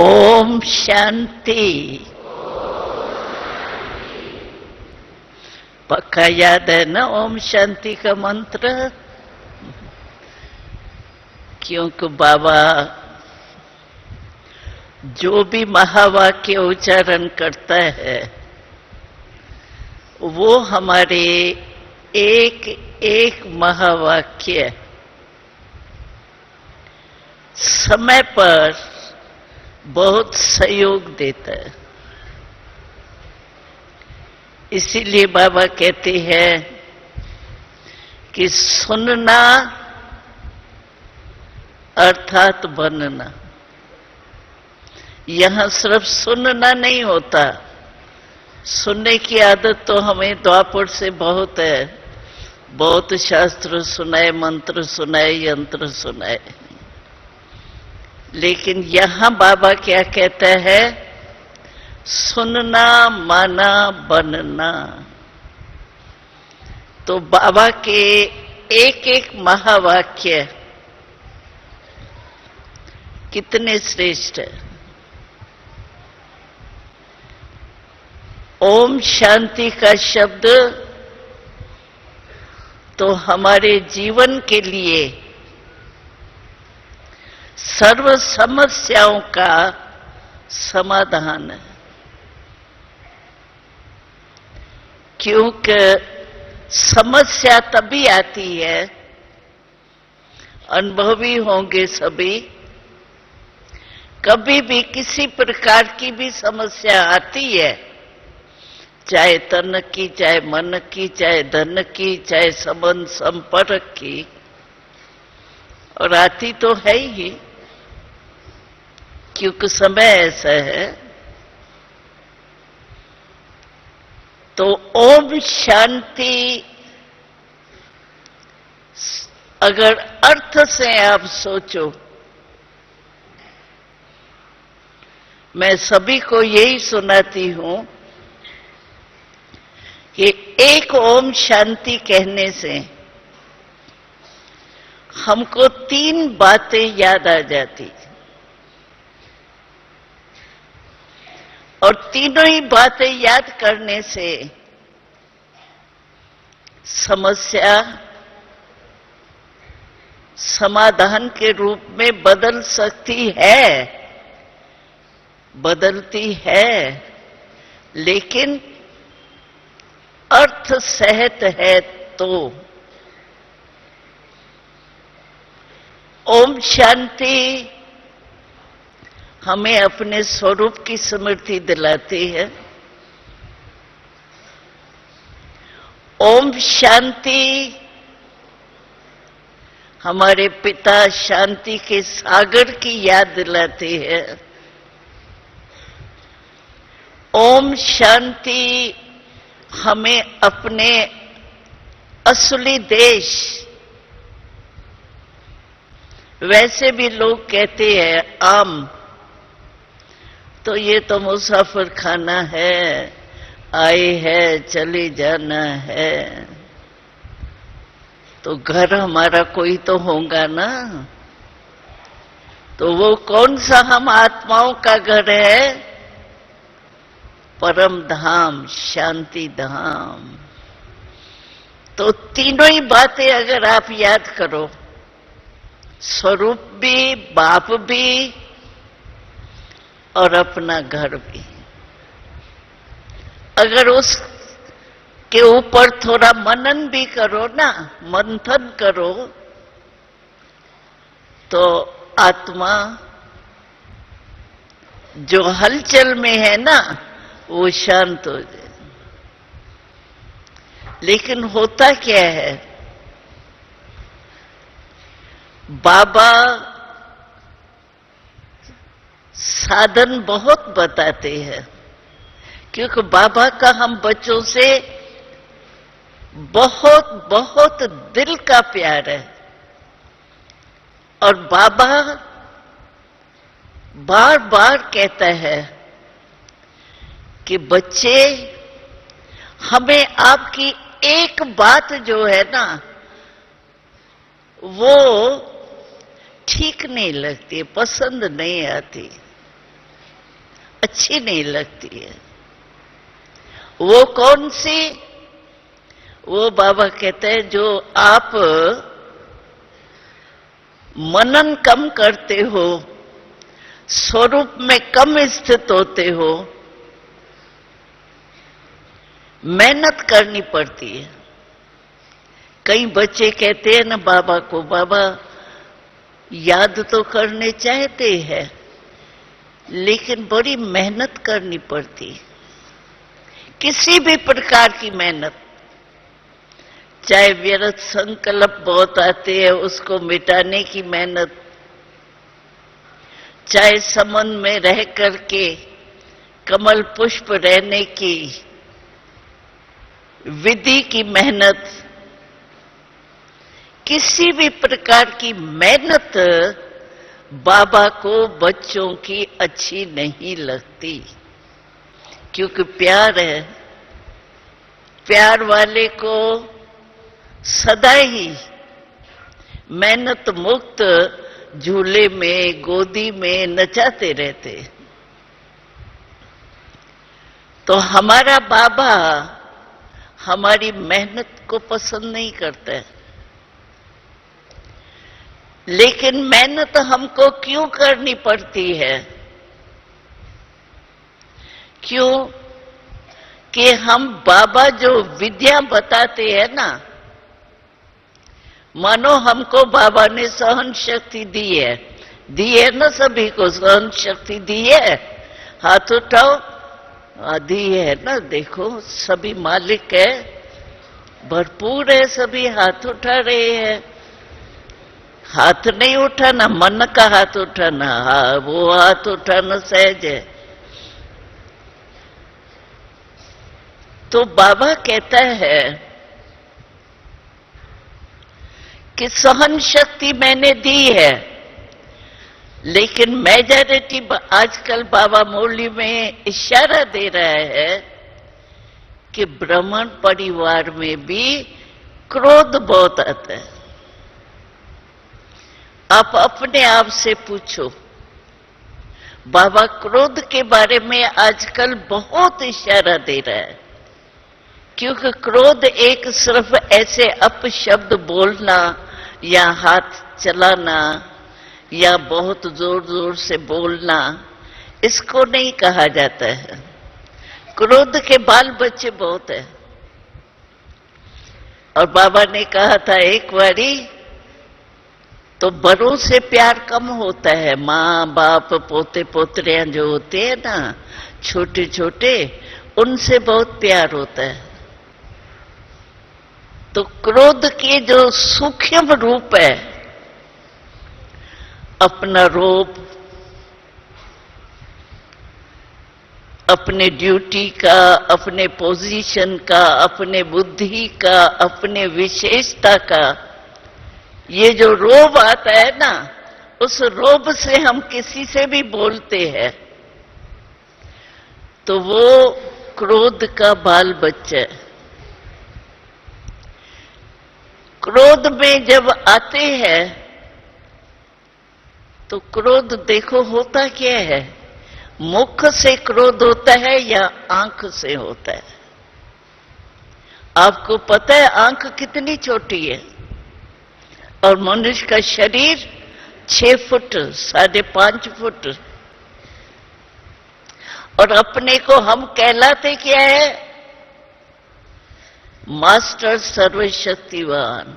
ओम शांति। पक्का याद है ना ओम शांति का मंत्र? क्योंकि बाबा जो भी महावाक्य उच्चारण करता है वो हमारे एक एक महावाक्य समय पर बहुत सहयोग देता है। इसीलिए बाबा कहते हैं कि सुनना अर्थात बनना। यहां सिर्फ सुनना नहीं होता, सुनने की आदत तो हमें द्वापर से बहुत है, बहुत शास्त्र सुनाए, मंत्र सुनाए, यंत्र सुनाए। लेकिन यहां बाबा क्या कहता है? सुनना माना बनना। तो बाबा के एक एक महावाक्य कितने श्रेष्ठ है। ओम शांति का शब्द तो हमारे जीवन के लिए सर्व समस्याओं का समाधान है। क्योंकि समस्या तभी आती है, अनुभवी होंगे सभी, कभी भी किसी प्रकार की भी समस्या आती है, चाहे तन की, चाहे मन की, चाहे धन की, चाहे संबंध संपर्क की, और आती तो है ही, क्योंकि समय ऐसा है। तो ओम शांति अगर अर्थ से आप सोचो, मैं सभी को यही सुनाती हूं कि एक ओम शांति कहने से हमको 3 बातें याद आ जाती, और तीनों ही बातें याद करने से समस्या समाधान के रूप में बदल सकती है, बदलती है, लेकिन अर्थ सहित है। तो ओम शांति हमें अपने स्वरूप की स्मृति दिलाती है। ओम शांति हमारे पिता शांति के सागर की याद दिलाती है। ओम शांति हमें अपने असली देश, वैसे भी लोग कहते हैं आम, तो ये तो मुसाफिर खाना है, आए है चले जाना है, तो घर हमारा कोई तो होगा ना। तो वो कौन सा हम आत्माओं का घर है? परम धाम, शांति धाम। तो तीनों ही बातें अगर आप याद करो, स्वरूप भी, बाप भी, और अपना घर भी, अगर उस के ऊपर थोड़ा मनन भी करो ना, मंथन करो, तो आत्मा जो हलचल में है ना वो शांत हो जाए। लेकिन होता क्या है, बाबा साधन बहुत बताते हैं, क्योंकि बाबा का हम बच्चों से बहुत बहुत दिल का प्यार है। और बाबा बार बार कहता है कि बच्चे, हमें आपकी एक बात जो है ना वो ठीक नहीं लगती, पसंद नहीं आती। अच्छी नहीं लगती है। वो कौन सी? वो बाबा कहते हैं जो आप मनन कम करते हो, स्वरूप में कम स्थित होते हो, मेहनत करनी पड़ती है। कई बच्चे कहते हैं ना बाबा को, बाबा याद तो करने चाहते हैं लेकिन बड़ी मेहनत करनी पड़ती। किसी भी प्रकार की मेहनत, चाहे व्यर्थ संकल्प बहुत आते हैं उसको मिटाने की मेहनत, चाहे संबंध में रह करके कमल पुष्प रहने की विधि की मेहनत, किसी भी प्रकार की मेहनत बाबा को बच्चों की अच्छी नहीं लगती, क्योंकि प्यार है। प्यार वाले को सदा ही मेहनत मुक्त झूले में गोदी में नचाते रहते। तो हमारा बाबा हमारी मेहनत को पसंद नहीं करता है। लेकिन मेहनत हमको क्यों करनी पड़ती है? क्यों कि हम बाबा जो विद्या बताते हैं ना, मानो हमको बाबा ने सहन शक्ति दी है ना, सभी को सहन शक्ति दी है। हाथ उठाओ, दी है ना, देखो सभी मालिक है, भरपूर है, सभी हाथ उठा रहे हैं। हाथ नहीं उठाना, मन का हाथ उठाना, हाँ वो हाथ उठाना सहज है। तो बाबा कहता है कि सहन शक्ति मैंने दी है, लेकिन मेजॉरिटी आजकल बाबा मुरली में इशारा दे रहा है कि ब्राह्मण परिवार में भी क्रोध बहुत आता है। आप अपने आप से पूछो, बाबा क्रोध के बारे में आजकल बहुत इशारा दे रहा है, क्योंकि क्रोध एक सिर्फ ऐसे अपशब्द बोलना या हाथ चलाना या बहुत जोर जोर से बोलना, इसको नहीं कहा जाता है। क्रोध के बाल बच्चे बहुत है। और बाबा ने कहा था एक बारी, तो बड़ों से प्यार कम होता है, माँ बाप पोते पोतरियां जो होते हैं ना छोटे छोटे, उनसे बहुत प्यार होता है। तो क्रोध के जो सूक्ष्म रूप है, अपना रोब, अपने ड्यूटी का, अपने पोजीशन का, अपने बुद्धि का, अपने विशेषता का, ये जो रोब आता है ना, उस रोब से हम किसी से भी बोलते हैं तो वो क्रोध का बाल बच्चा है। क्रोध में जब आते हैं तो क्रोध देखो होता क्या है, मुख से क्रोध होता है या आंख से होता है? आपको पता है आंख कितनी छोटी है? और मनुष्य का शरीर 6 फुट 5.5 फुट। और अपने को हम कहलाते क्या है? मास्टर सर्वशक्तिवान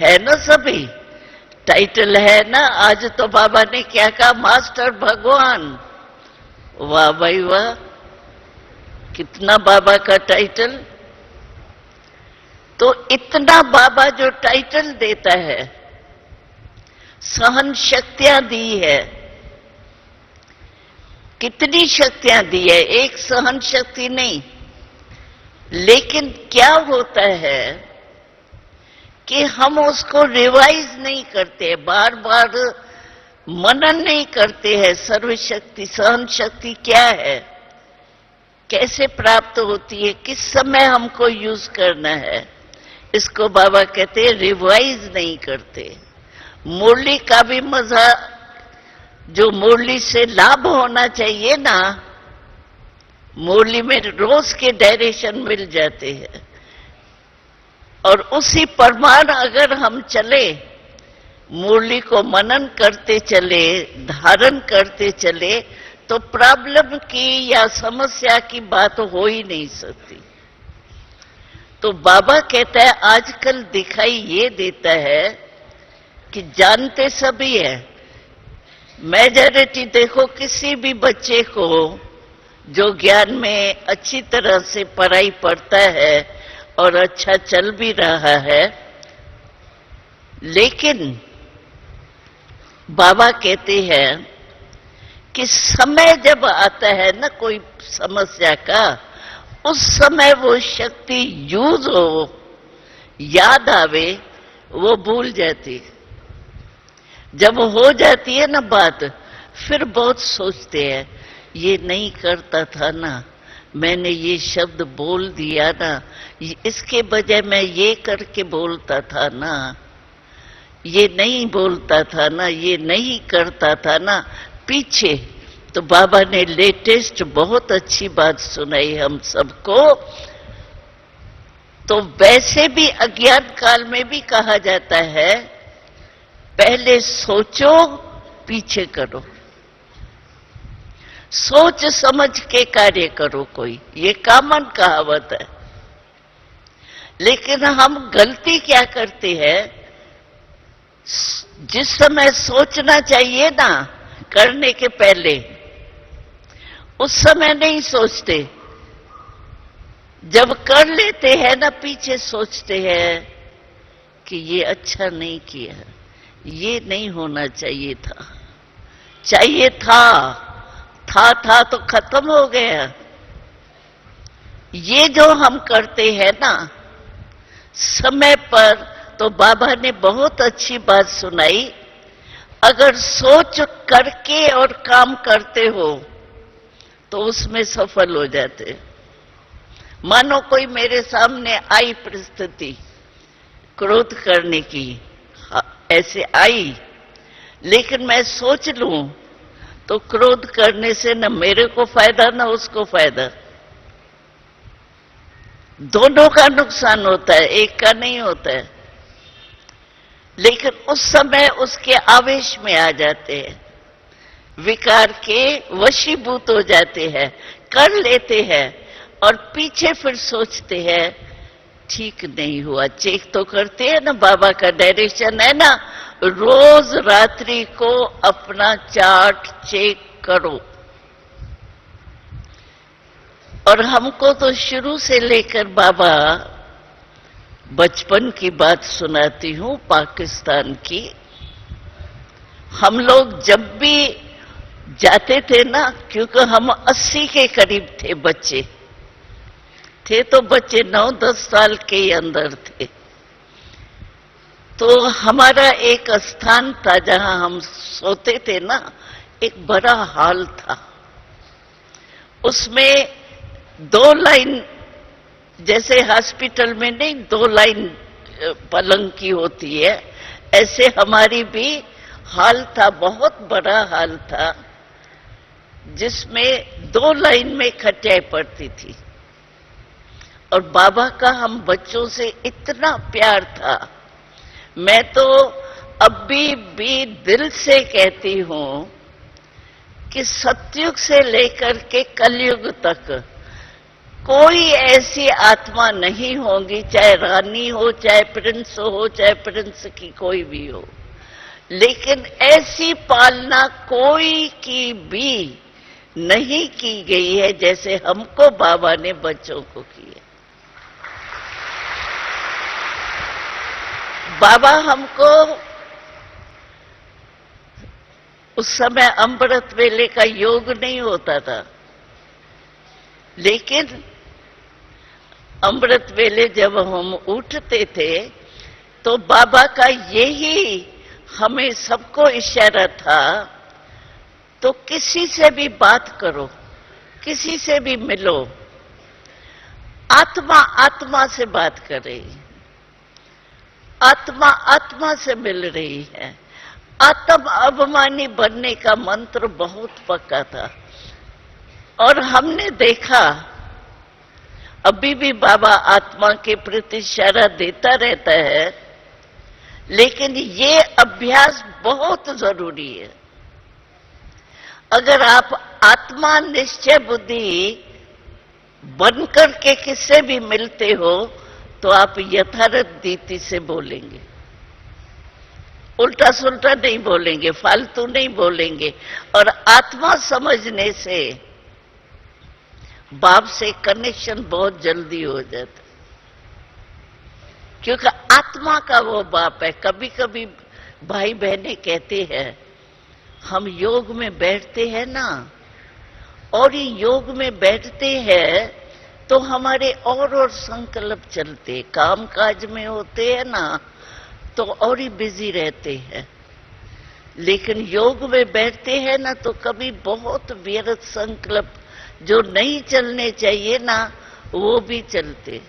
है ना, सभी टाइटल है ना। आज तो बाबा ने क्या कहा? मास्टर भगवान। वाह भाई वाह, कितना बाबा का टाइटल। तो इतना बाबा जो टाइटल देता है, सहन शक्तियां दी है, कितनी शक्तियां दी है, एक सहन शक्ति नहीं। लेकिन क्या होता है कि हम उसको रिवाइज नहीं करते, बार बार मनन नहीं करते हैं। सर्वशक्ति सहन शक्ति क्या है, कैसे प्राप्त होती है, किस समय हमको यूज करना है, इसको बाबा कहते हैं रिवाइज नहीं करते। मुरली का भी मजा जो मुरली से लाभ होना चाहिए ना, मुरली में रोज के डायरेक्शन मिल जाते हैं, और उसी प्रमाण अगर हम चले, मुरली को मनन करते चले, धारण करते चले, तो प्रॉब्लम की या समस्या की बात हो ही नहीं सकती। तो बाबा कहता है आजकल दिखाई ये देता है कि जानते सभी है, मेजॉरिटी देखो किसी भी बच्चे को जो ज्ञान में अच्छी तरह से पढ़ाई पढ़ता है और अच्छा चल भी रहा है, लेकिन बाबा कहते हैं कि समय जब आता है ना कोई समस्या का, उस समय वो शक्ति यूज हो, याद आवे, वो भूल जाती। जब हो जाती है ना बात, फिर बहुत सोचते हैं, ये नहीं करता था ना, मैंने ये शब्द बोल दिया ना, इसके बजाय मैं ये करके बोलता था ना, ये नहीं बोलता था ना, ये नहीं करता था ना, पीछे। तो बाबा ने लेटेस्ट बहुत अच्छी बात सुनाई हम सबको। तो वैसे भी अज्ञान काल में भी कहा जाता है, पहले सोचो पीछे करो, सोच समझ के कार्य करो कोई, ये कॉमन कहावत है। लेकिन हम गलती क्या करते हैं, जिस समय सोचना चाहिए ना करने के पहले, उस समय नहीं सोचते, जब कर लेते हैं ना पीछे सोचते हैं कि ये अच्छा नहीं किया, ये नहीं होना चाहिए था, चाहिए था तो खत्म हो गया। ये जो हम करते हैं ना समय पर, तो बाबा ने बहुत अच्छी बात सुनाई, अगर सोच करके और काम करते हो तो उसमें सफल हो जाते। मानो कोई मेरे सामने आई परिस्थिति क्रोध करने की, ऐसे आई, लेकिन मैं सोच लूं तो क्रोध करने से न मेरे को फायदा न उसको फायदा, दोनों का नुकसान होता है, एक का नहीं होता है। लेकिन उस समय उसके आवेश में आ जाते हैं, विकार के वशीभूत हो जाते हैं, कर लेते हैं, और पीछे फिर सोचते हैं ठीक नहीं हुआ। चेक तो करते हैं ना, बाबा का डायरेक्शन है ना, रोज रात्रि को अपना चार्ट चेक करो। और हमको तो शुरू से लेकर बाबा बचपन की बात सुनाती हूं, पाकिस्तान की। हम लोग जब भी जाते थे ना, क्योंकि हम 80 के करीब थे, बच्चे थे, तो बच्चे 9-10 साल के अंदर थे, तो हमारा एक स्थान था जहां हम सोते थे ना, एक बड़ा हॉल था, उसमें 2 लाइन, जैसे हॉस्पिटल में नहीं 2 लाइन पलंग की होती है, ऐसे हमारी भी हॉल था, बहुत बड़ा हॉल था, जिसमें 2 लाइन में खटियाएं पड़ती थी। और बाबा का हम बच्चों से इतना प्यार था, मैं तो अभी भी दिल से कहती हूं कि सतयुग से लेकर के कलयुग तक कोई ऐसी आत्मा नहीं होगी, चाहे रानी हो, चाहे प्रिंस हो, चाहे प्रिंस की कोई भी हो, लेकिन ऐसी पालना कोई की भी नहीं की गई है जैसे हमको बाबा ने बच्चों को की है। बाबा हमको उस समय अमृत वेले का योग नहीं होता था, लेकिन अमृत वेले जब हम उठते थे तो बाबा का यही हमें सबको इशारा था, तो किसी से भी बात करो, किसी से भी मिलो, आत्मा आत्मा से बात कर रही है, आत्मा आत्मा से मिल रही है, आत्म अभिमानी बनने का मंत्र बहुत पक्का था। और हमने देखा अभी भी बाबा आत्मा के प्रति इशारा देता रहता है, लेकिन ये अभ्यास बहुत जरूरी है। अगर आप आत्मा निश्चय बुद्धि बनकर के किससे भी मिलते हो तो आप यथार्थ रीति से बोलेंगे, उल्टा सुल्टा नहीं बोलेंगे, फालतू नहीं बोलेंगे। और आत्मा समझने से बाप से कनेक्शन बहुत जल्दी हो जाता, क्योंकि आत्मा का वो बाप है। कभी कभी भाई बहनें कहते हैं हम योग में बैठते हैं ना, और ये योग में बैठते हैं तो हमारे और संकल्प चलते, काम काज में होते हैं ना तो और ही बिजी रहते हैं। लेकिन योग में बैठते हैं ना तो कभी बहुत व्यर्थ संकल्प जो नहीं चलने चाहिए ना वो भी चलते।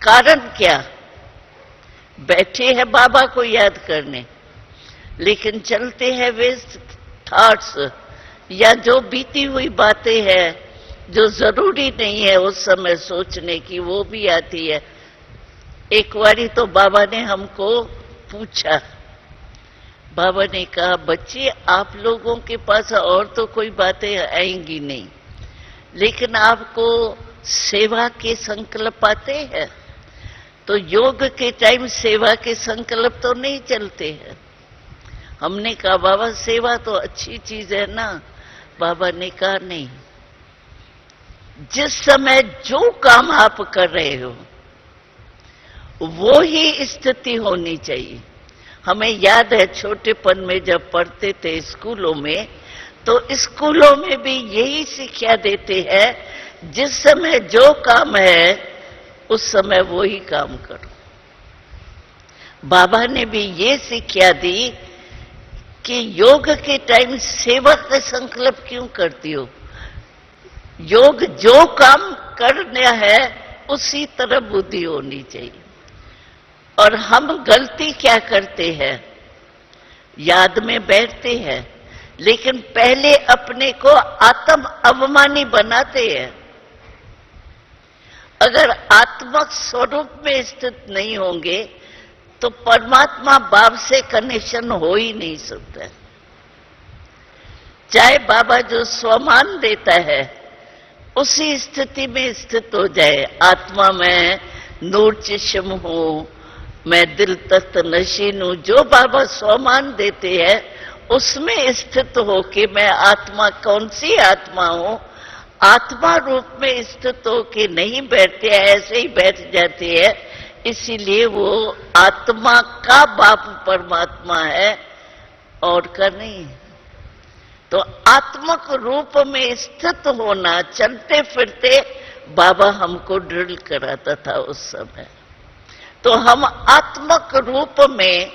कारण क्या? बैठे हैं बाबा को याद करने, लेकिन चलते हैं वेस्ट थॉट्स, या जो बीती हुई बातें हैं जो जरूरी नहीं है उस समय सोचने की, वो भी आती है। एक बारी तो बाबा ने हमको पूछा, बाबा ने कहा बच्चे आप लोगों के पास और तो कोई बातें आएंगी नहीं, लेकिन आपको सेवा के संकल्प आते हैं, तो योग के टाइम सेवा के संकल्प तो नहीं चलते हैं। हमने कहा बाबा सेवा तो अच्छी चीज है ना। बाबा ने कहा नहीं, जिस समय जो काम आप कर रहे हो वो ही स्थिति होनी चाहिए। हमें याद है छोटेपन में जब पढ़ते थे स्कूलों में, तो स्कूलों में भी यही शिक्षा देते हैं जिस समय जो काम है उस समय वो ही काम करो। बाबा ने भी ये शिक्षा दी कि योग के टाइम सेवा का संकल्प क्यों करती हो, योग जो काम करना है उसी तरह बुद्धि होनी चाहिए। और हम गलती क्या करते हैं, याद में बैठते हैं लेकिन पहले अपने को आत्म अभिमानी बनाते हैं। अगर आत्मक स्वरूप में स्थित नहीं होंगे तो परमात्मा बाप से कनेक्शन हो ही नहीं सकता। चाहे बाबा जो स्वमान देता है उसी स्थिति में स्थित हो जाए, आत्मा में नूर चिश्म हूं, मैं दिल तख्त नशीन हूं, जो बाबा स्वमान देते हैं उसमें स्थित हो कि मैं आत्मा कौन सी आत्मा हूं, आत्मा रूप में स्थित हो कि नहीं बैठते, ऐसे ही बैठ जाते हैं। इसीलिए वो आत्मा का बाप परमात्मा है और का नहीं। तो आत्मक रूप में स्थित होना, चलते फिरते बाबा हमको ड्रिल कराता था उस समय। तो हम आत्मक रूप में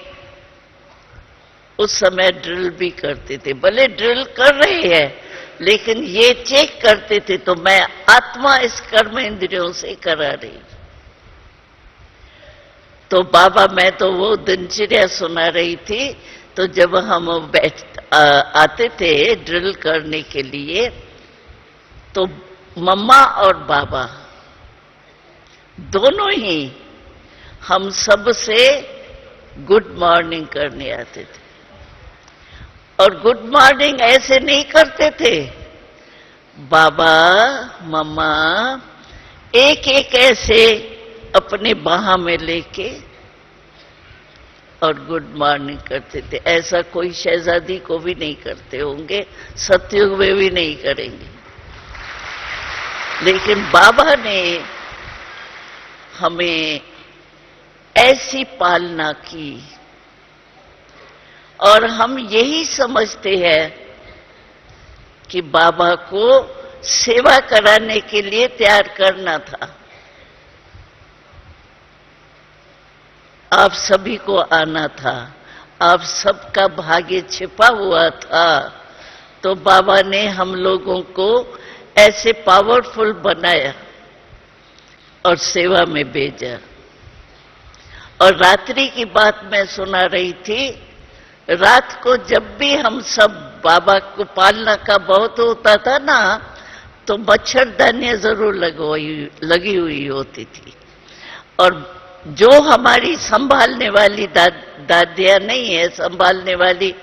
उस समय ड्रिल भी करते थे। भले ड्रिल कर रहे हैं लेकिन ये चेक करते थे तो मैं आत्मा इस कर्म इंद्रियों से करा रही। तो बाबा मैं तो वो दिनचर्या सुना रही थी, तो जब हम आते थे ड्रिल करने के लिए तो मम्मा और बाबा दोनों ही हम सब से गुड मॉर्निंग करने आते थे। और गुड मॉर्निंग ऐसे नहीं करते थे, बाबा मम्मा एक एक ऐसे अपने बाह में लेके और गुड मॉर्निंग करते थे। ऐसा कोई शहजादी को भी नहीं करते होंगे, सतयुग में भी नहीं करेंगे। लेकिन बाबा ने हमें ऐसी पालना की और हम यही समझते हैं कि बाबा को सेवा कराने के लिए तैयार करना था। आप सभी को आना था, आप सबका भाग्य छिपा हुआ था, तो बाबा ने हम लोगों को ऐसे पावरफुल बनाया और सेवा में भेजा। और रात्रि की बात मैं सुना रही थी, रात को जब भी हम सब बाबा को पालना का बहुत होता था ना, तो मच्छरदानियां जरूर लगी हुई होती थी। और जो हमारी संभालने वाली दादियां नहीं है, संभालने वाली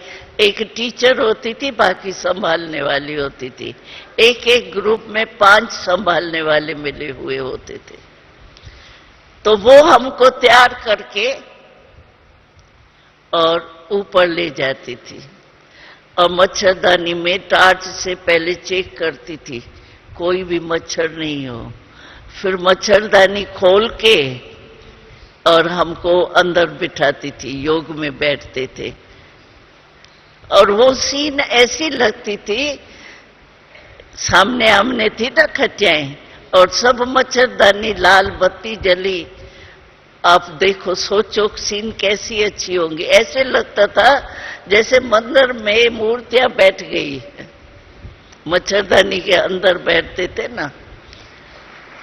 एक टीचर होती थी, बाकी संभालने वाली होती थी। एक एक ग्रुप में 5 संभालने वाले मिले हुए होते थे। तो वो हमको तैयार करके और ऊपर ले जाती थी और मच्छरदानी में टार्च से पहले चेक करती थी कोई भी मच्छर नहीं हो। फिर मच्छरदानी खोल के और हमको अंदर बिठाती थी, योग में बैठते थे। और वो सीन ऐसी लगती थी, सामने आमने थी ना खटियाएं और सब मच्छरदानी, लाल बत्ती जली। आप देखो, सोचो सीन कैसी अच्छी होंगी। ऐसे लगता था जैसे मंदिर में मूर्तियां बैठ गई, मच्छरदानी के अंदर बैठते थे ना।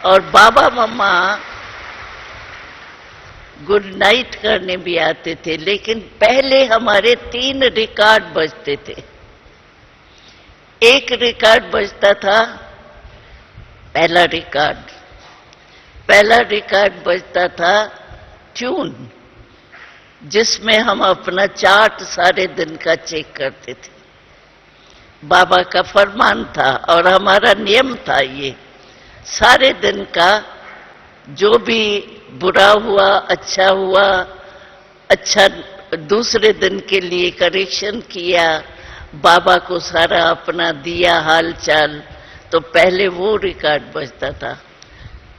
और बाबा मम्मा गुड नाइट करने भी आते थे, लेकिन पहले हमारे 3 रिकॉर्ड बजते थे। एक रिकॉर्ड बजता था, पहला रिकॉर्ड बजता था ट्यून, जिसमें हम अपना चार्ट सारे दिन का चेक करते थे। बाबा का फरमान था और हमारा नियम था, ये सारे दिन का जो भी बुरा हुआ, अच्छा हुआ, अच्छा दूसरे दिन के लिए करेक्शन किया, बाबा को सारा अपना दिया हाल चाल, तो पहले वो रिकॉर्ड बजता था।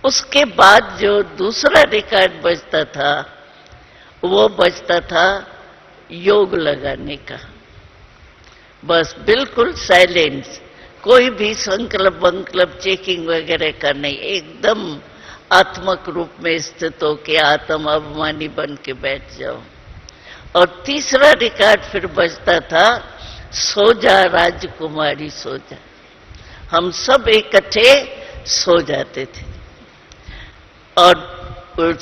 उसके बाद जो दूसरा रिकॉर्ड बजता था, वो बजता था योग लगाने का। बस बिल्कुल साइलेंस, कोई भी संकल्प वंकल्प चेकिंग वगैरह का नहीं, एकदम आत्मक रूप में स्थित होके आत्म अभिमानी बन के बैठ जाओ। और तीसरा रिकॉर्ड फिर बजता था, सो जा राजकुमारी सो जा। हम सब इकट्ठे सो जाते थे और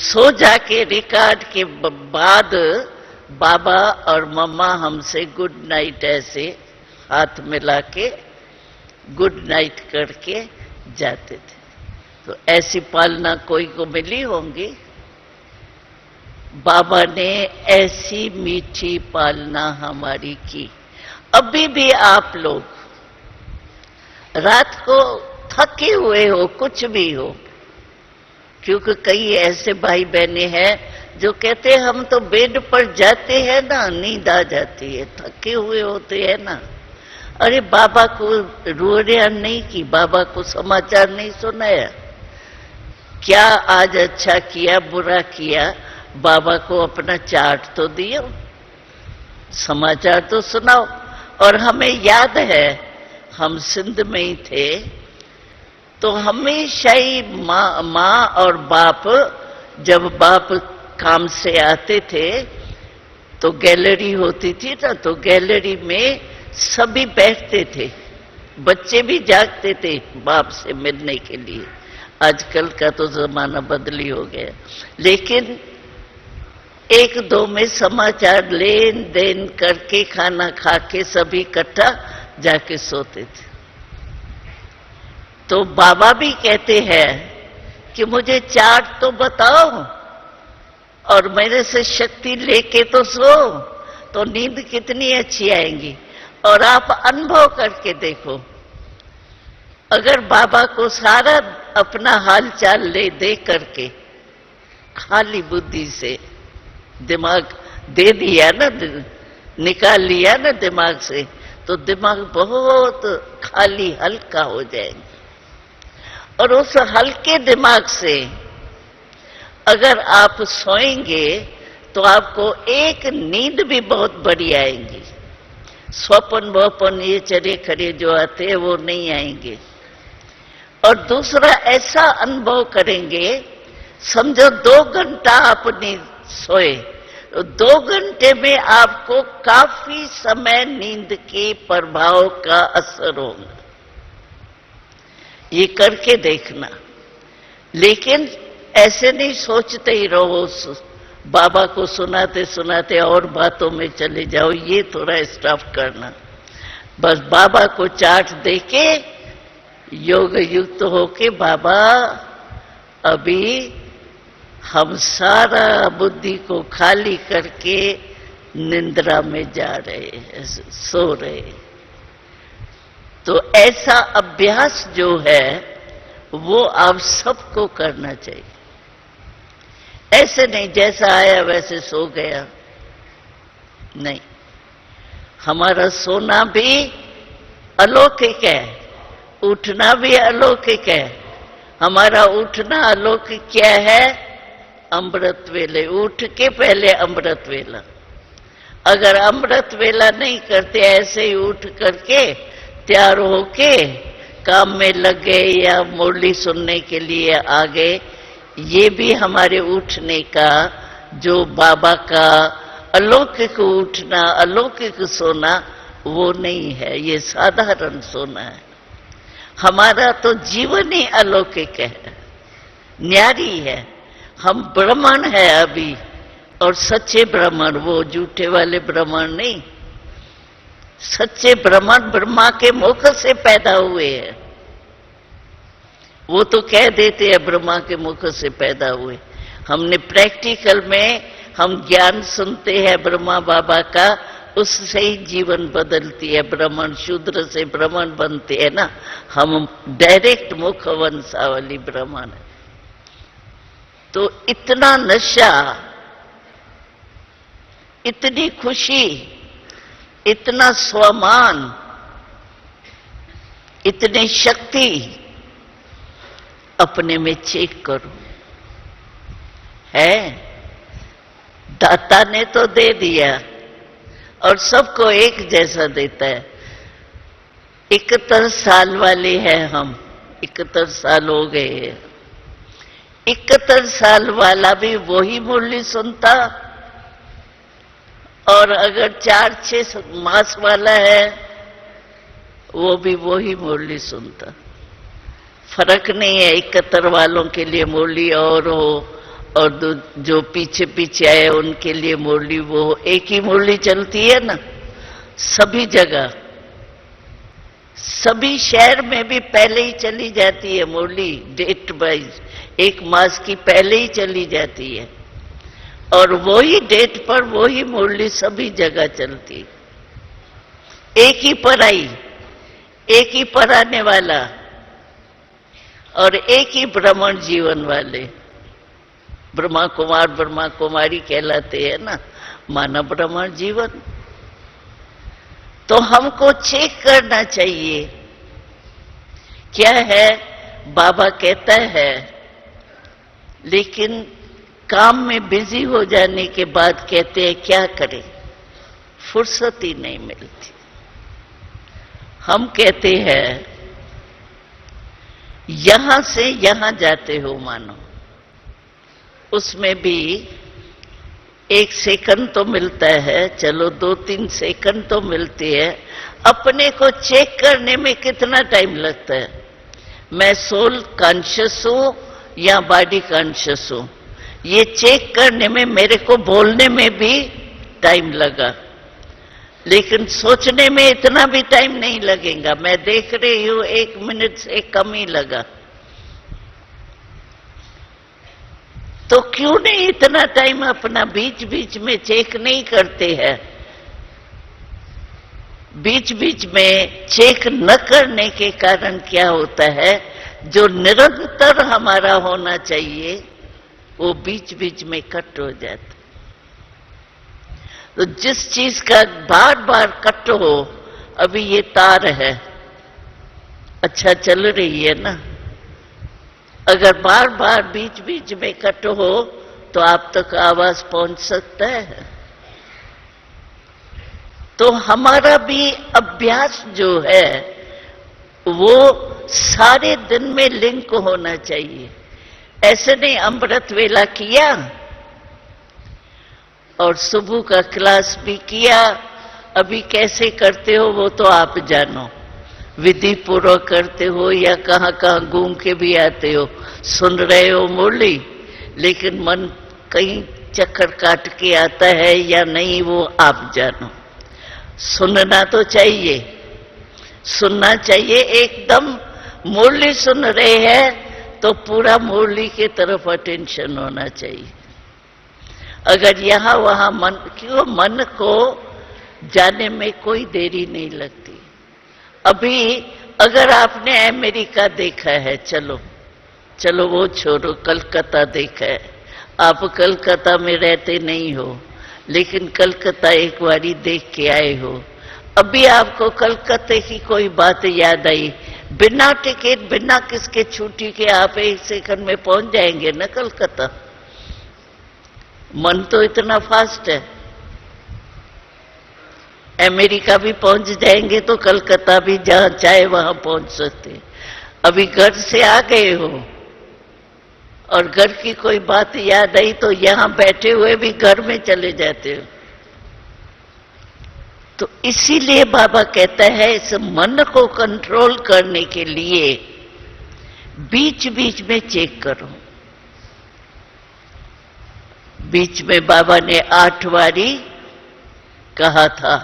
सो जाके रिकॉर्ड के बाद बाबा और मम्मा हमसे गुड नाइट ऐसे हाथ मिला के गुड नाइट करके जाते थे। तो ऐसी पालना कोई को मिली होंगी। बाबा ने ऐसी मीठी पालना हमारी की। अभी भी आप लोग रात को थके हुए हो, कुछ भी हो, क्योंकि कई ऐसे भाई बहने हैं जो कहते हैं हम तो बेड पर जाते हैं ना, नींद आ जाती है, थके हुए होते हैं ना। अरे बाबा को रोया नहीं की, बाबा को समाचार नहीं सुनाया, क्या आज अच्छा किया बुरा किया, बाबा को अपना चार्ट तो दियो, समाचार तो सुनाओ। और हमें याद है, हम सिंध में ही थे, तो हमेशा ही माँ और बाप, जब बाप काम से आते थे तो गैलरी होती थी ना, तो गैलरी में सभी बैठते थे, बच्चे भी जागते थे बाप से मिलने के लिए। आजकल का तो जमाना बदली हो गया, लेकिन 1-2 में समाचार लेन देन करके खाना खा के सभी इकट्ठा जाके सोते थे। तो बाबा भी कहते हैं कि मुझे चार्ट तो बताओ और मेरे से शक्ति लेके तो सो, तो नींद कितनी अच्छी आएगी। और आप अनुभव करके देखो, अगर बाबा को सारा अपना हाल चाल ले दे करके खाली बुद्धि से दिमाग दे दिया ना, निकाल लिया ना दिमाग से, तो दिमाग बहुत खाली हल्का हो जाएगा। और उस हल्के दिमाग से अगर आप सोएंगे तो आपको एक नींद भी बहुत बड़ी आएगी। स्वप्न वपन ये चरे खरे जो आते हैं वो नहीं आएंगे। और दूसरा ऐसा अनुभव करेंगे, समझो 2 घंटा आप नींद सोए, तो 2 घंटे में आपको काफी समय नींद के प्रभाव का असर होगा। ये करके देखना। लेकिन ऐसे नहीं सोचते ही रहो बाबा को सुनाते सुनाते और बातों में चले जाओ, ये थोड़ा स्टॉप करना। बस बाबा को चाट देके योग युक्त होके, बाबा अभी हम सारा बुद्धि को खाली करके निंद्रा में जा रहे हैं, सो रहे। तो ऐसा अभ्यास जो है वो आप सबको करना चाहिए। ऐसे नहीं जैसा आया वैसे सो गया, नहीं। हमारा सोना भी अलौकिक है, उठना भी अलौकिक है। हमारा उठना अलौकिक क्या है? अमृत वेले, उठ के पहले अमृत वेला। अगर अमृत वेला नहीं करते, ऐसे ही उठ करके तैयार होके काम में लग गए या मुरली सुनने के लिए आ गए, ये भी हमारे उठने का, जो बाबा का अलौकिक उठना, अलौकिक सोना, वो नहीं है, ये साधारण सोना है। हमारा तो जीवन ही अलौकिक है, न्यारी है। हम ब्राह्मण है अभी, और सच्चे ब्राह्मण, वो झूठे वाले ब्राह्मण नहीं। सच्चे ब्राह्मण ब्रह्मा के मुख से पैदा हुए हैं। वो तो कह देते हैं ब्रह्मा के मुख से पैदा हुए। हमने प्रैक्टिकल में हम ज्ञान सुनते हैं ब्रह्मा बाबा का, उससे ही जीवन बदलती है। ब्राह्मण शूद्र से ब्राह्मण बनते हैं ना, हम डायरेक्ट मुख वंशावली ब्राह्मण है। तो इतना नशा, इतनी खुशी, इतना स्वमान, इतनी शक्ति अपने में चेक करो। है, दाता ने तो दे दिया और सबको एक जैसा देता है। 71 साल वाले हैं हम, 71 साल हो गए हैं। 71 साल वाला भी वही मुरली सुनता, और अगर 4-6 मास वाला है वो भी वही मुरली सुनता। फर्क नहीं है 71 वालों के लिए मुरली और हो, और जो पीछे पीछे आए उनके लिए मुरली वो हो। एक ही मुरली चलती है ना सभी जगह, सभी शहर में भी पहले ही चली जाती है मुरली, डेट वाइज 1 मास की पहले ही चली जाती है, और वही डेट पर वही मुरली सभी जगह चलती। एक ही पढ़ाई, एक ही पढ़ाने वाला, और एक ही ब्राह्मण जीवन वाले। ब्रह्मा कुमार ब्रह्मा कुमारी कहलाते हैं ना, मानव ब्राह्मण जीवन। तो हमको चेक करना चाहिए क्या है। बाबा कहता है, लेकिन काम में बिजी हो जाने के बाद कहते हैं क्या करें, फुर्सत ही नहीं मिलती। हम कहते हैं यहां से यहां जाते हो मानो, उसमें भी 1 सेकंड तो मिलता है, चलो 2-3 सेकंड तो मिलती है। अपने को चेक करने में कितना टाइम लगता है, मैं सोल कॉन्शियस हूं या बॉडी कॉन्शियस हूं, ये चेक करने में मेरे को बोलने में भी टाइम लगा, लेकिन सोचने में इतना भी टाइम नहीं लगेगा। मैं देख रही हूं 1 मिनट से कम ही लगा। तो क्यों नहीं इतना टाइम अपना बीच बीच में चेक नहीं करते हैं? बीच बीच में चेक न करने के कारण क्या होता है, जो निरंतर हमारा होना चाहिए वो बीच बीच में कट हो जाता। तो जिस चीज का बार बार कट हो, अभी ये तार है अच्छा चल रही है ना, अगर बार बार बीच बीच में कट हो तो आप तक आवाज पहुंच सकता है। तो हमारा भी अभ्यास जो है वो सारे दिन में लिंक होना चाहिए। ऐसे नहीं अमृत वेला किया और सुबह का क्लास भी किया, अभी कैसे करते हो वो तो आप जानो, विधि पूर्वक करते हो या कहां कहां घूम के भी आते हो, सुन रहे हो मुरली, लेकिन मन कहीं चक्कर काट के आता है या नहीं वो आप जानो। सुनना तो चाहिए, सुनना चाहिए। एकदम मुरली सुन रहे हैं तो पूरा मुरली के तरफ अटेंशन होना चाहिए। अगर यहाँ वहां मन, क्यों मन को जाने में कोई देरी नहीं लगती। अभी अगर आपने अमेरिका देखा है, चलो चलो वो छोड़ो, कलकत्ता देखा है। आप कलकत्ता में रहते नहीं हो, लेकिन कलकत्ता एक बारी देख के आए हो। अभी आपको कलकत्ते की कोई बात याद आई, बिना टिकट बिना किसके छुट्टी के आप 1 सेकंड में पहुंच जाएंगे ना कलकत्ता। मन तो इतना फास्ट है। अमेरिका भी पहुंच जाएंगे तो कलकत्ता भी जहां चाहे वहां पहुंच सकते। अभी घर से आ गए हो और घर की कोई बात याद आई तो यहां बैठे हुए भी घर में चले जाते हो। तो इसीलिए बाबा कहता है इस मन को कंट्रोल करने के लिए बीच बीच में चेक करो। बीच में बाबा ने 8 बारी कहा था,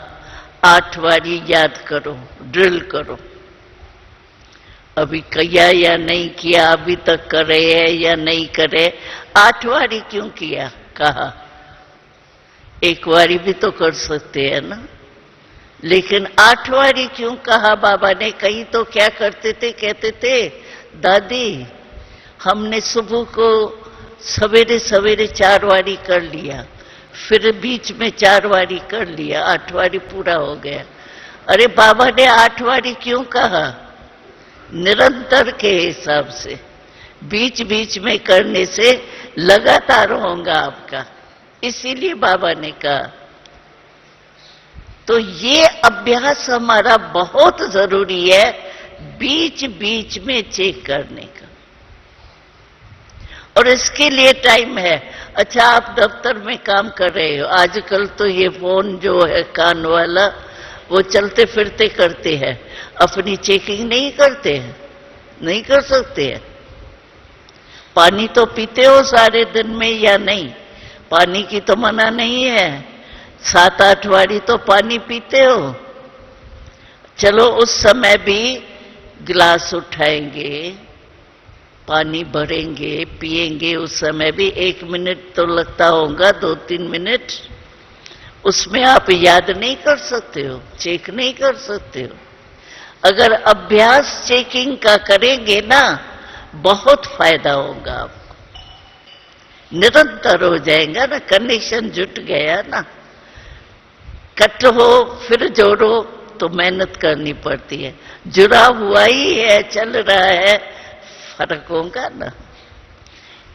8 बारी याद करो, ड्रिल करो। अभी किया या नहीं किया, अभी तक कर रहे हैं या नहीं करे। 8 बारी क्यों किया कहा? 1 बारी भी तो कर सकते हैं ना। लेकिन 8 बारी क्यों कहा बाबा ने? कहीं तो क्या करते थे, कहते थे दादी हमने सुबह को सवेरे सवेरे 4 बारी कर लिया, फिर बीच में 4 बारी कर लिया, 8 बारी पूरा हो गया। अरे बाबा ने 8 बारी क्यों कहा? निरंतर के हिसाब से, बीच बीच में करने से लगातार होगा आपका, इसीलिए बाबा ने कहा। तो ये अभ्यास हमारा बहुत जरूरी है, बीच बीच में चेक करने का। और इसके लिए टाइम है। अच्छा, आप दफ्तर में काम कर रहे हो, आजकल तो ये फोन जो है कान वाला, वो चलते फिरते करते हैं, अपनी चेकिंग नहीं करते हैं, नहीं कर सकते हैं। पानी तो पीते हो सारे दिन में या नहीं? पानी की तो मना नहीं है, 7-8 बारी तो पानी पीते हो। चलो उस समय भी गिलास उठाएंगे, पानी भरेंगे, पिएंगे, उस समय भी 1 मिनट तो लगता होगा, 2-3 मिनट। उसमें आप याद नहीं कर सकते हो, चेक नहीं कर सकते हो। अगर अभ्यास चेकिंग का करेंगे ना, बहुत फायदा होगा आपको, निरंतर हो जाएगा ना, कनेक्शन जुट गया ना। कट हो फिर जोड़ो तो मेहनत करनी पड़ती है, जुड़ा हुआ ही है, चल रहा है, फर्क होगा ना।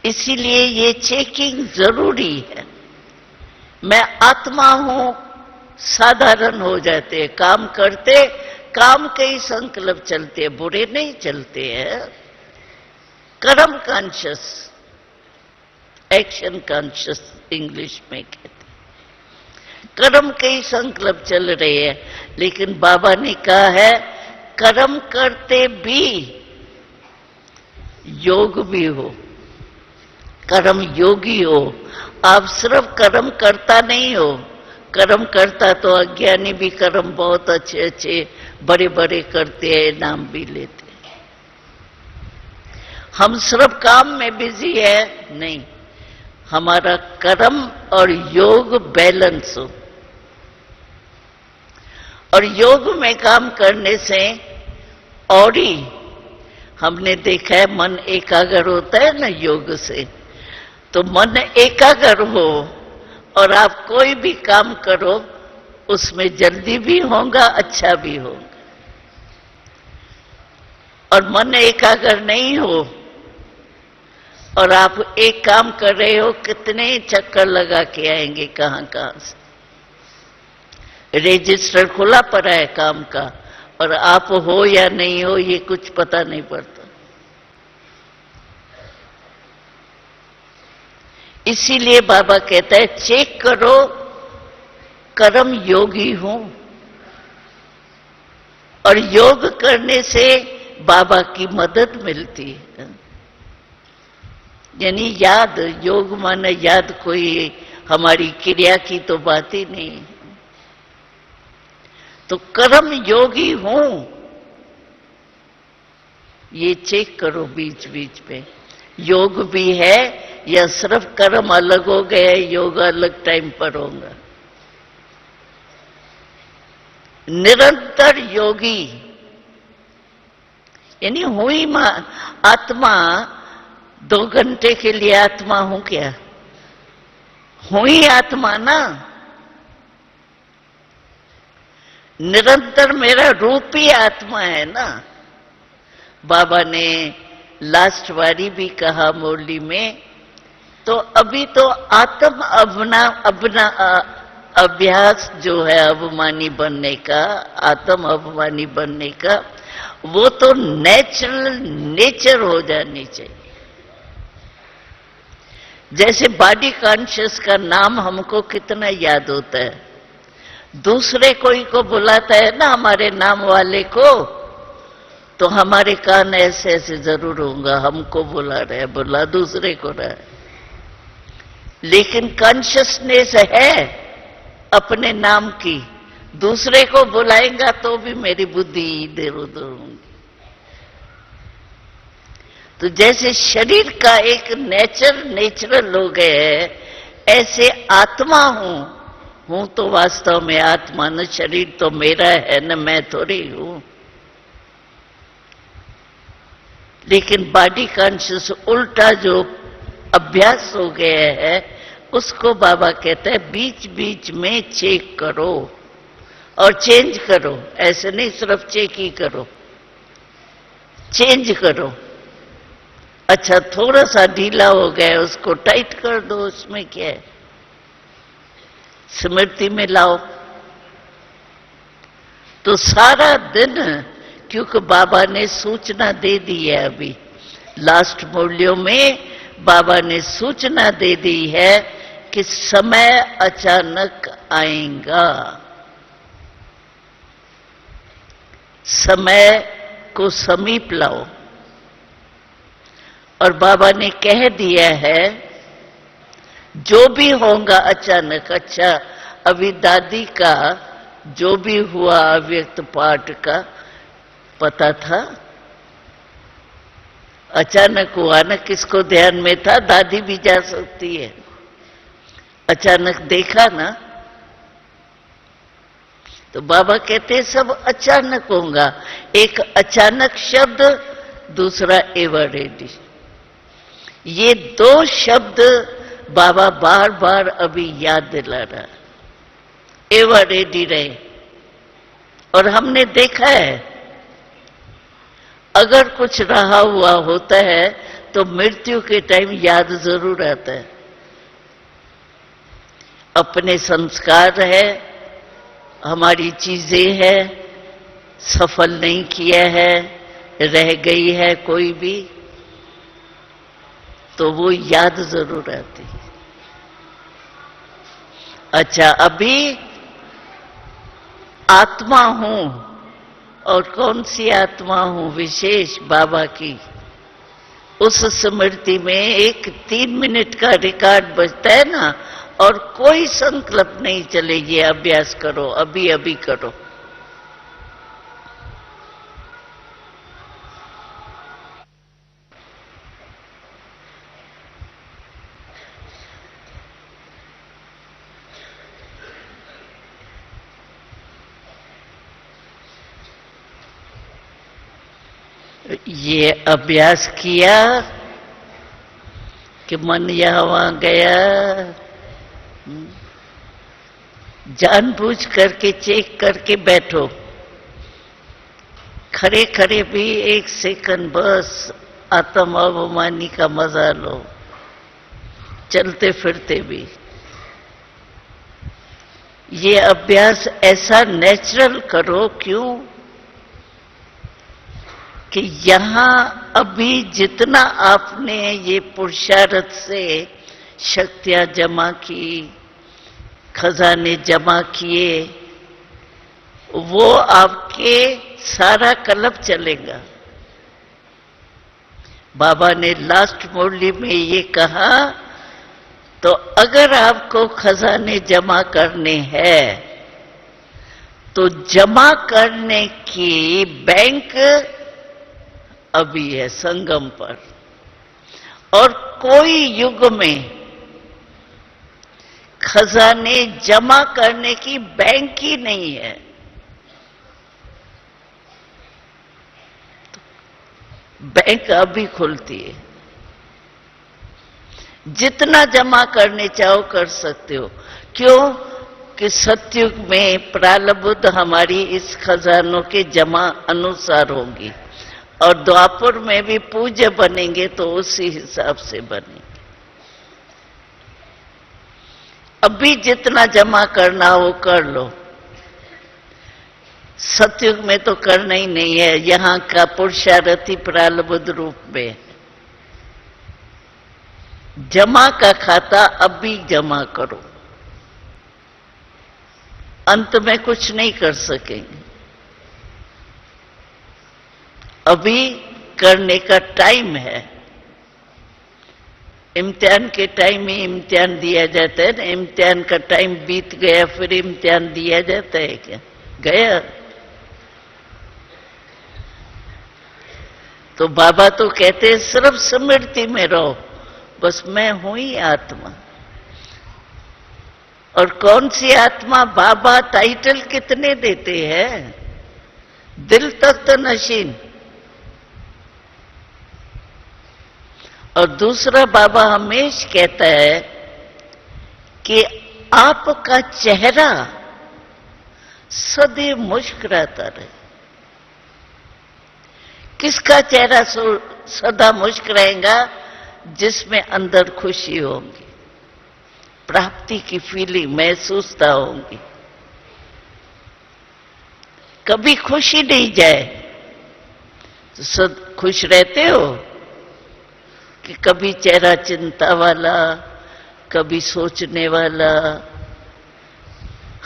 इसीलिए ये चेकिंग जरूरी है। मैं आत्मा हूं, साधारण हो जाते हैं, काम करते, काम के ही संकल्प चलते हैं, बुरे नहीं चलते हैं। कर्म कॉन्शियस, एक्शन कॉन्शियस इंग्लिश में कहते हैं। कर्म के ही संकल्प चल रहे हैं, लेकिन बाबा ने कहा है कर्म करते भी योग भी हो, कर्म योगी हो। आप सिर्फ कर्म करता नहीं हो, कर्म करता तो अज्ञानी भी कर्म बहुत अच्छे अच्छे बड़े बड़े करते हैं, नाम भी लेते हैं। हम सिर्फ काम में बिजी है नहीं, हमारा कर्म और योग बैलेंस हो। और योग में काम करने से और ही हमने देखा है मन एकाग्र होता है ना योग से। तो मन एकाग्र हो और आप कोई भी काम करो उसमें जल्दी भी होगा, अच्छा भी होगा। और मन एकाग्र नहीं हो और आप एक काम कर रहे हो, कितने चक्कर लगा के आएंगे कहां कहां से। रजिस्टर खुला पड़ा है काम का और आप हो या नहीं हो ये कुछ पता नहीं पड़ता। इसीलिए बाबा कहता है चेक करो, कर्म योगी हूं। और योग करने से बाबा की मदद मिलती है। यानी याद, योग माने याद कोई हमारी क्रिया की तो बात ही नहीं। तो कर्म योगी हूं, ये चेक करो बीच बीच में। योग भी है या सिर्फ कर्म अलग हो गए, योग अलग टाइम पर होगा। निरंतर योगी यानी हुई आत्मा 2 घंटे के लिए आत्मा हूं क्या? हुई आत्मा ना, निरंतर मेरा रूप ही आत्मा है ना। बाबा ने लास्ट वारी भी कहा मुरली में, तो अभी तो आत्म अपना अभ्यास जो है अभिमानी बनने का, आत्म अभिमानी बनने का, वो तो नेचुरल नेचर हो जानी चाहिए। जैसे बॉडी कॉन्शियस का नाम हमको कितना याद होता है, दूसरे कोई को बुलाता है ना हमारे नाम वाले को, तो हमारे कान ऐसे ऐसे जरूर होगा, हमको बुला रहे, बुला दूसरे को रहा है। लेकिन कॉन्शियसनेस है अपने नाम की, दूसरे को बुलाएगा तो भी मेरी बुद्धि इधर उधर होगी। तो जैसे शरीर का एक नेचुरल हो गए है, ऐसे आत्मा हूं तो वास्तव में आत्मा, न शरीर तो मेरा है न मैं थोड़ी हूं। लेकिन बॉडी कॉन्शियस उल्टा जो अभ्यास हो गया है, उसको बाबा कहते हैं बीच बीच में चेक करो और चेंज करो। ऐसे नहीं सिर्फ चेक ही करो, चेंज करो। अच्छा थोड़ा सा ढीला हो गया, उसको टाइट कर दो, उसमें क्या है, स्मृति में लाओ। तो सारा दिन, क्योंकि बाबा ने सूचना दे दी है, अभी लास्ट मुरलियों में बाबा ने सूचना दे दी है कि समय अचानक आएगा। समय को समीप लाओ। और बाबा ने कह दिया है जो भी होगा अचानक। अच्छा अभी दादी का जो भी हुआ अव्यक्त पाठ का पता था, अचानक हुआ ना, किसको ध्यान में था? दादी भी जा सकती है, अचानक देखा ना। तो बाबा कहते हैं सब अचानक होगा। एक अचानक शब्द, दूसरा एवर रेडी, ये 2 शब्द बाबा बार बार अभी याद दिला रहा। एवर रेडी रहे। और हमने देखा है अगर कुछ रहा हुआ होता है तो मृत्यु के टाइम याद जरूर आता है। अपने संस्कार है, हमारी चीजें है, सफल नहीं किया है, रह गई है कोई भी, तो वो याद जरूर आती है। अच्छा अभी आत्मा हूं, और कौन सी आत्मा हूं? विशेष बाबा की। उस स्मृति में एक 3 मिनट का रिकॉर्ड बजता है ना, और कोई संकल्प नहीं चले ये अभ्यास करो, अभी अभी करो। ये अभ्यास किया कि मन यहां वहां गया, जानबूझ करके चेक करके बैठो। खड़े खड़े भी 1 सेकंड बस आत्म अभिमानी का मजा लो, चलते फिरते भी। ये अभ्यास ऐसा नेचुरल करो, क्यों कि यहां अभी जितना आपने ये पुरुषार्थ से शक्तियां जमा की, खजाने जमा किए, वो आपके सारा कलब चलेगा। बाबा ने लास्ट मुरली में ये कहा तो अगर आपको खजाने जमा करने हैं तो जमा करने की बैंक अभी है संगम पर, और कोई युग में खजाने जमा करने की बैंक ही नहीं है। बैंक अभी खुलती है, जितना जमा करने चाहो कर सकते हो। क्यों कि सतयुग में प्रारब्ध हमारी इस खजानों के जमा अनुसार होगी, और द्वापर में भी पूज्य बनेंगे तो उसी हिसाब से बनेंगे। अभी जितना जमा करना हो कर लो, सतयुग में तो करना ही नहीं है। यहां का पुरुषार्थी प्रारब्ध रूप में जमा का खाता अभी जमा करो, अंत में कुछ नहीं कर सकेंगे। अभी करने का टाइम है। इम्तिहान के टाइम ही इम्तिहान दिया जाता है ना। इम्तिहान का टाइम बीत गया फिर इम्तिहान दिया जाता है क्या? गया। तो बाबा तो कहते हैं सिर्फ स्मृति में रहो, बस मैं हूं ही आत्मा। और कौन सी आत्मा? बाबा टाइटल कितने देते हैं, दिल तक तो नशीन। और दूसरा बाबा हमेश कहता है कि आपका चेहरा सदैव मुस्कुराता रहे। किसका चेहरा सदा मुस्कुराएगा? जिसमें अंदर खुशी होगी, प्राप्ति की फीलिंग महसूसता होगी। कभी खुशी नहीं जाए तो सद खुश रहते हो कि कभी चेहरा चिंता वाला, कभी सोचने वाला।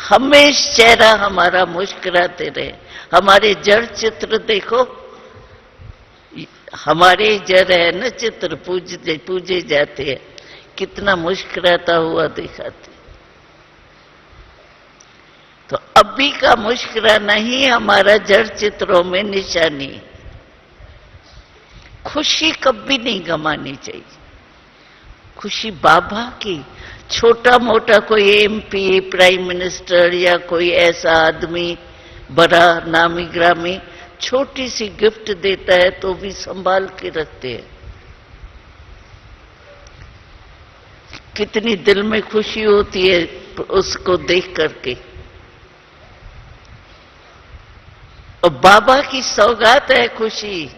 हमेश चेहरा हमारा मुस्कुराते रहे। हमारे जड़ चित्र देखो, हमारे जड़ है ना चित्र, पूजे जाते हैं, कितना मुस्कुराता हुआ दिखाते। तो अभी का मुस्कुराना ही हमारा जड़ चित्रों में निशानी है। खुशी कभी नहीं गंवानी चाहिए। खुशी बाबा की, छोटा मोटा कोई एमपी, प्राइम मिनिस्टर या कोई ऐसा आदमी बड़ा नामी ग्रामी छोटी सी गिफ्ट देता है तो भी संभाल के रखते हैं। कितनी दिल में खुशी होती है उसको देख करके। और बाबा की सौगात है खुशी।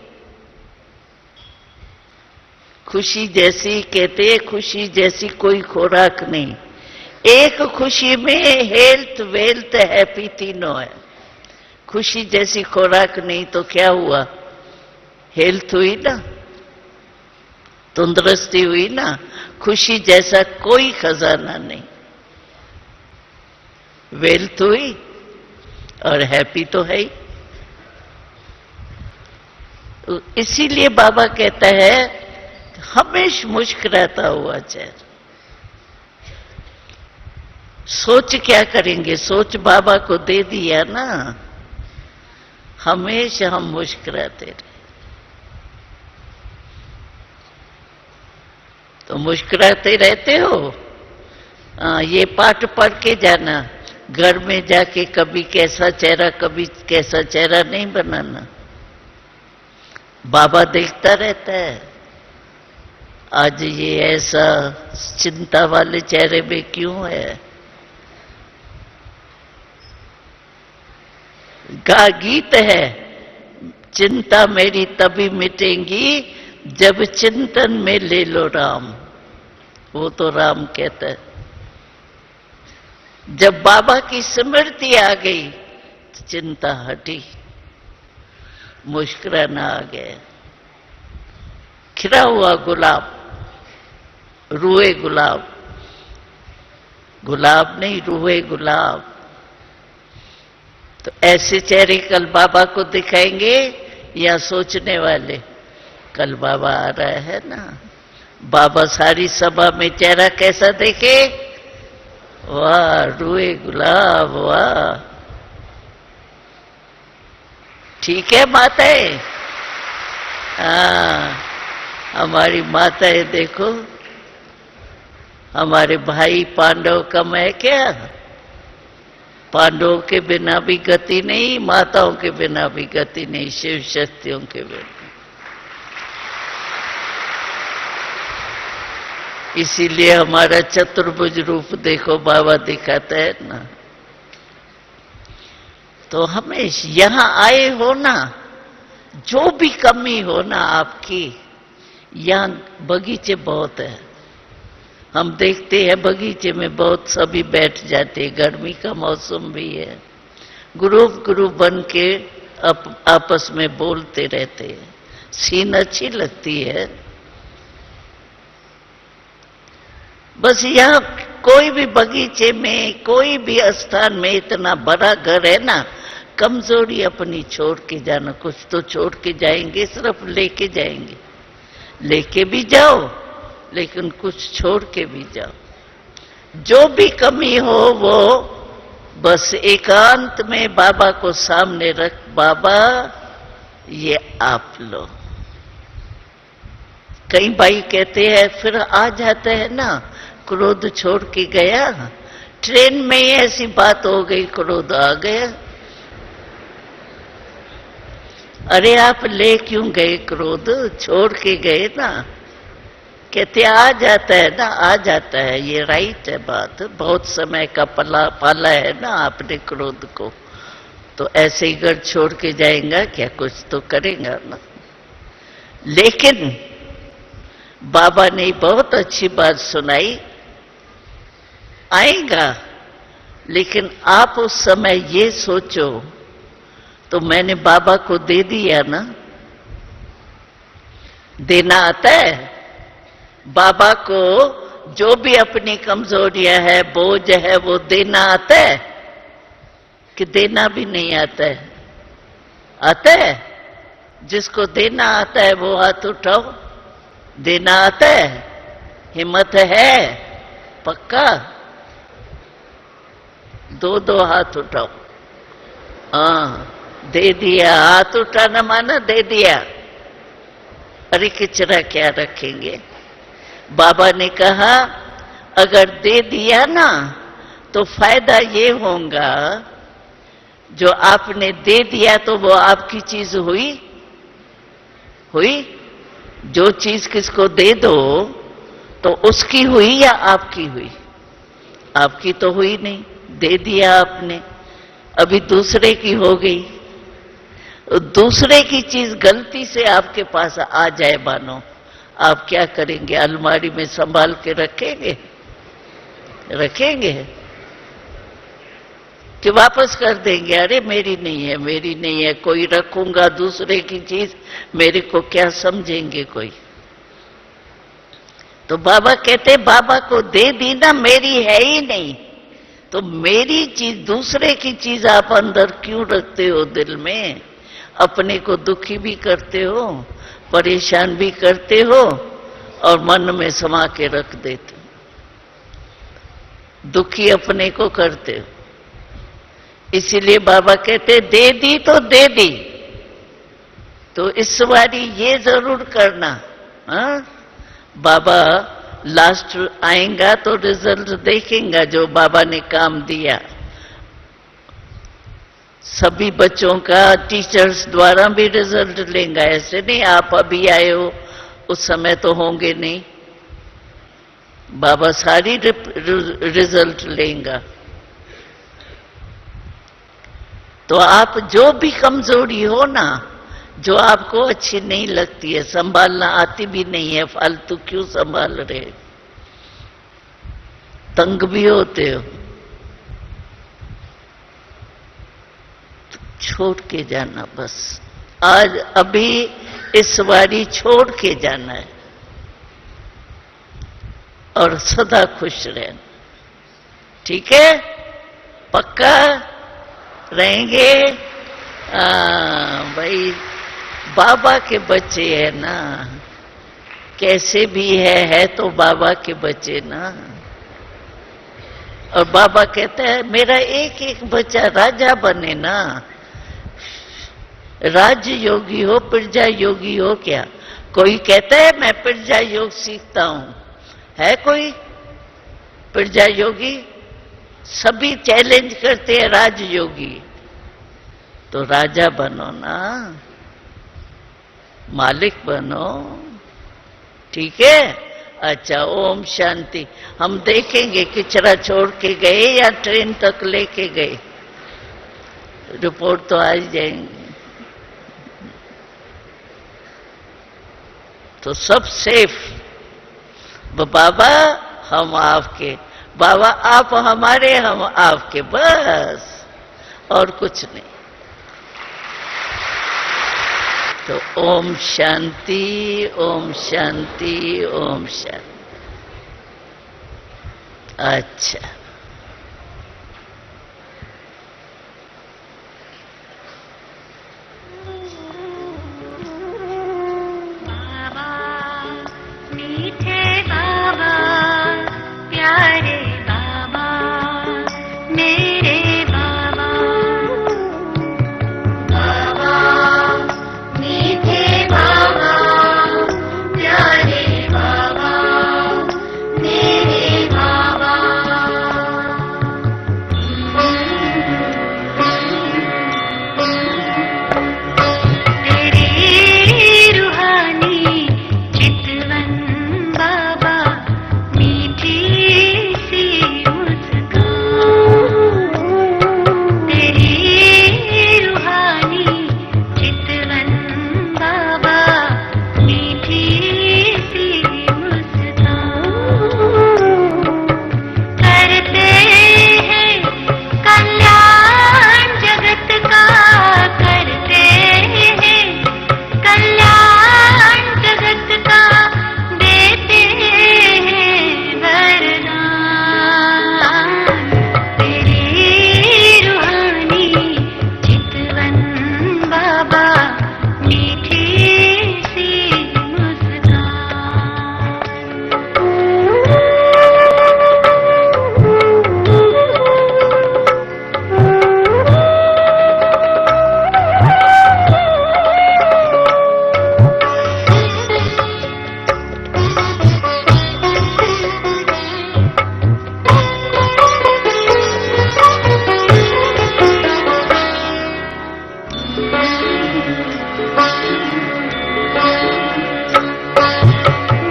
खुशी जैसी, कहते हैं खुशी जैसी कोई खुराक नहीं। एक खुशी में हेल्थ वेल्थ हैप्पी तीनों है। खुशी जैसी खुराक नहीं तो क्या हुआ? हेल्थ हुई ना, तंदुरुस्ती हुई ना। खुशी जैसा कोई खजाना नहीं। वेल्थ हुई और हैप्पी तो है ही। तो इसीलिए बाबा कहता है हमेश मुस्कुराता हुआ चेहरा। सोच क्या करेंगे? सोच बाबा को दे दिया ना, हमेशा हम मुस्कुराते रहे। तो मुस्कुराते रहते हो। ये पाठ पढ़ के जाना, घर में जाके कभी कैसा चेहरा कभी कैसा चेहरा नहीं बनाना। बाबा देखता रहता है आज ये ऐसा चिंता वाले चेहरे में क्यों है। गीत है, चिंता मेरी तभी मिटेगी जब चिंतन में ले लो राम। वो तो राम कहता है। जब बाबा की स्मृति आ गई तो चिंता हटी, मुस्कुराना आ गया। खिला हुआ गुलाब, रूए गुलाब, गुलाब नहीं रूए गुलाब। तो ऐसे चेहरे कल बाबा को दिखाएंगे या सोचने वाले? कल बाबा आ रहा है ना, बाबा सारी सभा में चेहरा कैसा देखे? वाह रुए गुलाब, वाह। ठीक है माताएं? हाँ, हमारी माताएं देखो, हमारे भाई पांडव कम है क्या? पांडवों के बिना भी गति नहीं, माताओं के बिना भी गति नहीं, शिव शक्तियों के बिना। इसीलिए हमारा चतुर्भुज रूप देखो बाबा दिखाता है ना। तो हमें यहां आए हो ना, जो भी कमी हो ना आपकी, यहां बगीचे बहुत है। हम देखते हैं बगीचे में बहुत सभी बैठ जाते हैं, गर्मी का मौसम भी है, ग्रुप बन के आपस में बोलते रहते हैं, सीन अच्छी लगती है। बस यहाँ कोई भी बगीचे में, कोई भी स्थान में इतना बड़ा घर है ना, कमजोरी अपनी छोड़ के जाना। कुछ तो छोड़ के जाएंगे, सिर्फ लेके जाएंगे, लेके भी जाओ लेकिन कुछ छोड़ के भी जाओ। जो भी कमी हो वो बस एकांत में बाबा को सामने रख, बाबा ये आप लो। कई भाई कहते हैं फिर आ जाता है ना, क्रोध छोड़ के गया, ट्रेन में ही ऐसी बात हो गई, क्रोध आ गया। अरे आप ले क्यों गए क्रोध? छोड़ के गए ना। कहते आ जाता है ना, आ जाता है, ये राइट है बात। बहुत समय का पाला है ना आपने क्रोध को, तो ऐसे ही घर छोड़ के जाएगा क्या? कुछ तो करेगा ना। लेकिन बाबा ने बहुत अच्छी बात सुनाई, आएगा लेकिन आप उस समय ये सोचो, तो मैंने बाबा को दे दिया ना। देना आता है बाबा को, जो भी अपनी कमजोरियां है, बोझ है, वो देना आता है कि देना भी नहीं आता है? आता है। जिसको देना आता है वो हाथ उठाओ। देना आता है? हिम्मत है? पक्का? दो हाथ उठाओ। हाँ, दे दिया। हाथ उठाना माना दे दिया। अरे किचरा क्या रखेंगे? बाबा ने कहा अगर दे दिया ना तो फायदा ये होगा, जो आपने दे दिया तो वो आपकी चीज हुई। जो चीज किसको दे दो तो उसकी हुई या आपकी हुई? आपकी तो हुई नहीं, दे दिया आपने, अभी दूसरे की हो गई। दूसरे की चीज गलती से आपके पास आ जाए मानो, आप क्या करेंगे? अलमारी में संभाल के रखेंगे कि वापस कर देंगे? अरे मेरी नहीं है, कोई रखूंगा दूसरे की चीज, मेरे को क्या समझेंगे कोई? तो बाबा कहते बाबा को दे दी ना, मेरी है ही नहीं, तो मेरी चीज, दूसरे की चीज आप अंदर क्यों रखते हो दिल में? अपने को दुखी भी करते हो, परेशान भी करते हो और मन में समा के रख देते हो। दुखी अपने को करते हो। इसीलिए बाबा कहते दे दी तो दे दी, तो इस बारी ये जरूर करना। हाँ, बाबा लास्ट आएगा तो रिजल्ट देखेगा जो बाबा ने काम दिया। सभी बच्चों का टीचर्स द्वारा भी रिजल्ट लेगा। ऐसे नहीं आप अभी आए हो, उस समय तो होंगे नहीं। बाबा सारी रिजल्ट लेगा। तो आप जो भी कमजोरी हो ना, जो आपको अच्छी नहीं लगती है, संभालना आती भी नहीं है, फालतू क्यों संभाल रहे? तंग भी होते हो, छोड़ के जाना बस। आज अभी इस बारी छोड़ के जाना है और सदा खुश रहना। ठीक है? पक्का रहेंगे? भाई बाबा के बच्चे हैं ना, कैसे भी है तो बाबा के बच्चे ना। और बाबा कहते हैं मेरा एक एक बच्चा राजा बने ना। राज योगी हो प्रजा योगी हो क्या? कोई कहता है मैं प्रजा योग सीखता हूं, है कोई प्रजा योगी? सभी चैलेंज करते हैं राज योगी। तो राजा बनो ना, मालिक बनो, ठीक है? अच्छा, ओम शांति। हम देखेंगे किचरा छोड़ के गए या ट्रेन तक लेके गए, रिपोर्ट तो आ ही जाएंगे। तो सब सेफ। बाबा हम आपके, बाबा आप हमारे, हम आपके, बस और कुछ नहीं। तो ओम शांति, ओम शांति, ओम शांति। अच्छा, बाबा मीठे बाबा, प्यारे बाबा, मेरे बाबा। बाबा मीठे बाबा, प्यारे बाबा, मेरे बाबा। तेरी रूहानी चितवन बाबा, मीठी सी मुस्कान। तेरी रूहानी चितवन बाबा, मीठी सी मुस्कान। करते हैं कल्याण जगत का, करते हैं कल्याण जगत का, देते हैं वरदान। तेरी रूहानी चितवन बाबा, मीठी सी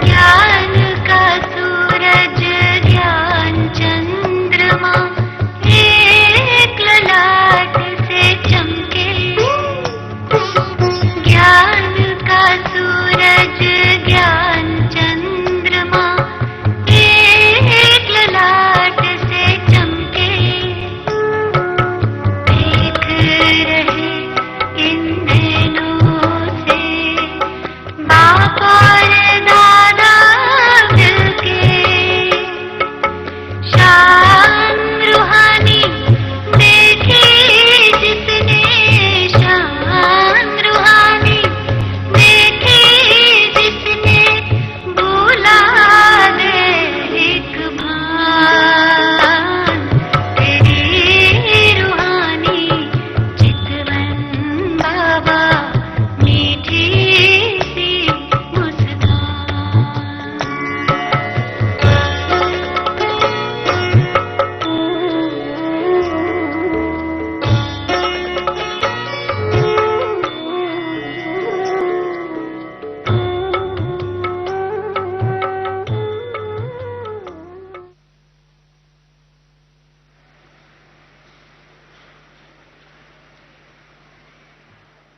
ज्ञान का सूरज, ज्ञान चंद्रमा, एक ललाट से चमके। ज्ञान का सूरज, ज्ञान चंद्रमा, एक ललाट से चमके। देख रहे इन नैनों से बाबा